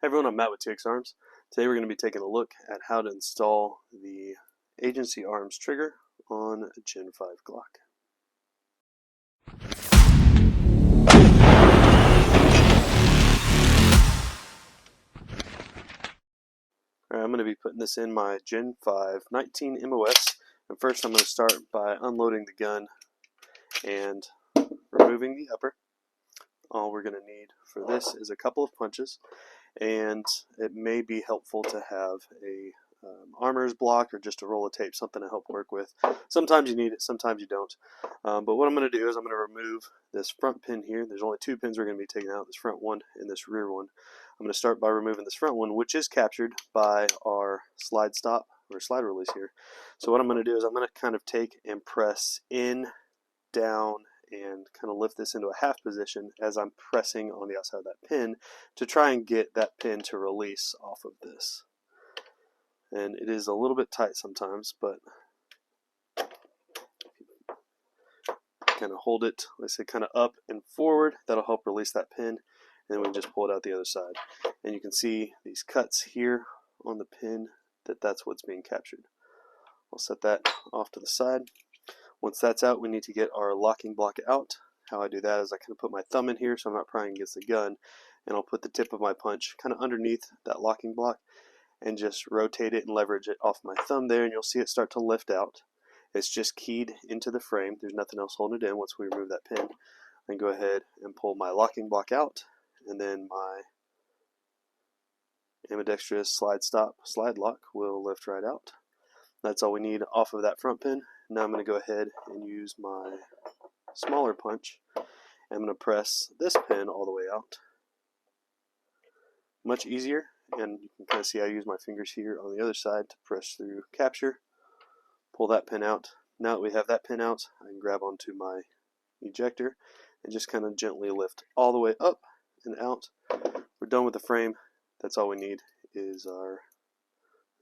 Hey everyone, I'm Matt with TX Arms. Today we're going to be taking a look at how to install the agency arms trigger on a Gen 5 Glock. Alright, I'm going to be putting this in my Gen 5 19 MOS, and first I'm going to start by unloading the gun and removing the upper. All we're going to need for this is a couple of punches, and it may be helpful to have a armor's block or just a roll of tape, something to help work with. Sometimes you need it, sometimes you don't. But what I'm going to do is I'm going to remove this front pin here. There's only two pins we're going to be taking out, this front one and this rear one. I'm going to start by removing this front one, which is captured by our slide stop or slide release here. So what I'm going to do is I'm going to kind of take and press in, down, and kind of lift this into a half position as I'm pressing on the outside of that pin to try and get that pin to release off of this. And it is a little bit tight sometimes, but kind of hold it, let's say kind of up and forward, that'll help release that pin, and then we can just pull it out the other side. And you can see these cuts here on the pin, that's what's being captured. I'll set that off to the side. Once that's out, we need to get our locking block out. How I do that is I kind of put my thumb in here so I'm not prying against the gun, and I'll put the tip of my punch kind of underneath that locking block and just rotate it and leverage it off my thumb there, and you'll see it start to lift out. It's just keyed into the frame. There's nothing else holding it in. Once we remove that pin, I can go ahead and pull my locking block out, and then my ambidextrous slide lock will lift right out. That's all we need off of that front pin. Now I'm going to go ahead and use my smaller punch. I'm going to press this pin all the way out. Much easier, and you can kind of see I use my fingers here on the other side to press through capture. Pull that pin out. Now that we have that pin out, I can grab onto my ejector and just kind of gently lift all the way up and out. We're done with the frame. That's all we need is our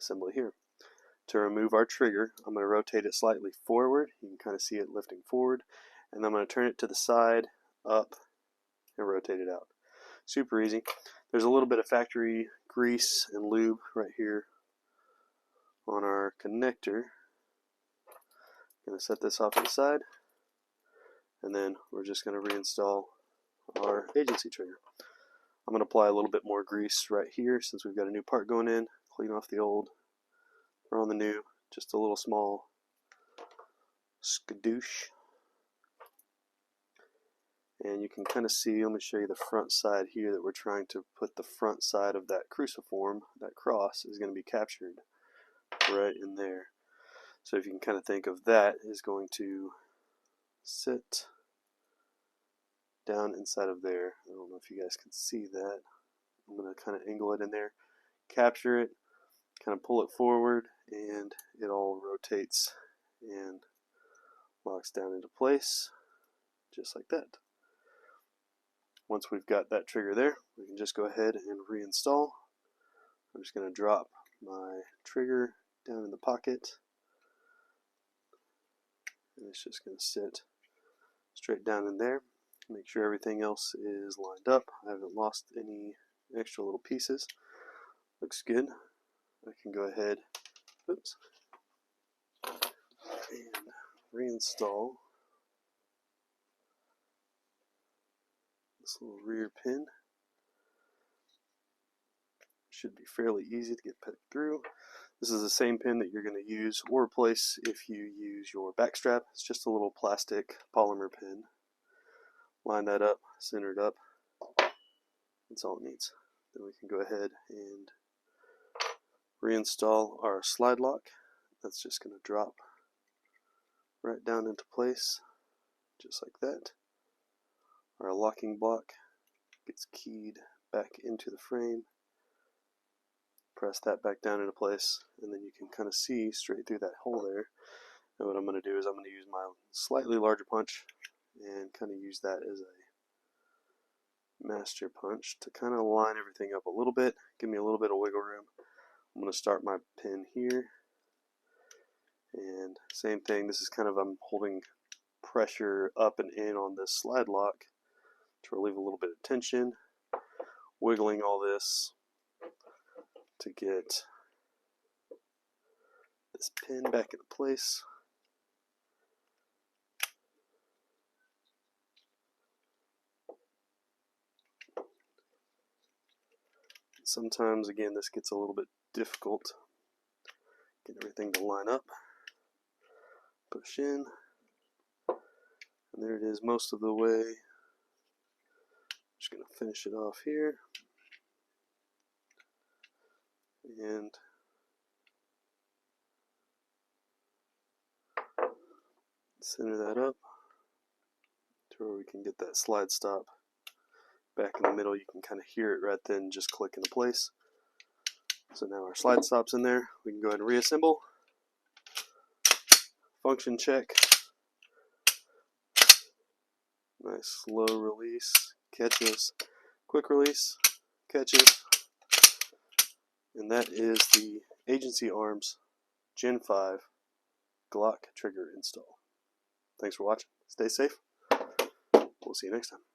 assembly here. To remove our trigger, I'm going to rotate it slightly forward. You can kind of see it lifting forward, and I'm going to turn it to the side, up, and rotate it out. Super easy. There's a little bit of factory grease and lube right here on our connector. I'm going to set this off to the side, and then we're just going to reinstall our agency trigger. I'm going to apply a little bit more grease right here since we've got a new part going in. Clean off the old, throw on the new, just a little small skadoosh. And you can kind of see, let me show you the front side here, that we're trying to put the front side of that cruciform, that cross, is going to be captured right in there. So if you can kind of think of that is going to sit down inside of there. I don't know if you guys can see that. I'm going to kind of angle it in there, capture it, kind of pull it forward, and it all rotates and locks down into place just like that. Once we've got that trigger there, we can just go ahead and reinstall. I'm just going to drop my trigger down in the pocket, and it's just going to sit straight down in there. Make sure everything else is lined up. I haven't lost any extra little pieces. Looks good. I can go ahead, oops, and reinstall this little rear pin. Should be fairly easy to get put through. This is the same pin that you're going to use or replace if you use your back strap. It's just a little plastic polymer pin. Line that up, center it up. That's all it needs. Then we can go ahead and reinstall our slide lock. That's just going to drop right down into place, just like that. Our locking block gets keyed back into the frame. Press that back down into place, and then you can kind of see straight through that hole there. And what I'm going to do is I'm going to use my slightly larger punch and kind of use that as a master punch to kind of line everything up a little bit, give me a little bit of wiggle room. I'm going to start my pin here, and same thing, this is kind of, I'm holding pressure up and in on this slide lock to relieve a little bit of tension, wiggling all this to get this pin back into place. Sometimes, again, this gets a little bit difficult. Get everything to line up. Push in. And there it is most of the way. Just going to finish it off here. And center that up to where we can get that slide stop back in the middle. You can kind of hear it right then just click into place. So now our slide stop's in there. We can go ahead and reassemble. Function check. Nice slow release. Catches. Quick release. Catches. And that is the Agency Arms Gen 5 Glock trigger install. Thanks for watching. Stay safe. We'll see you next time.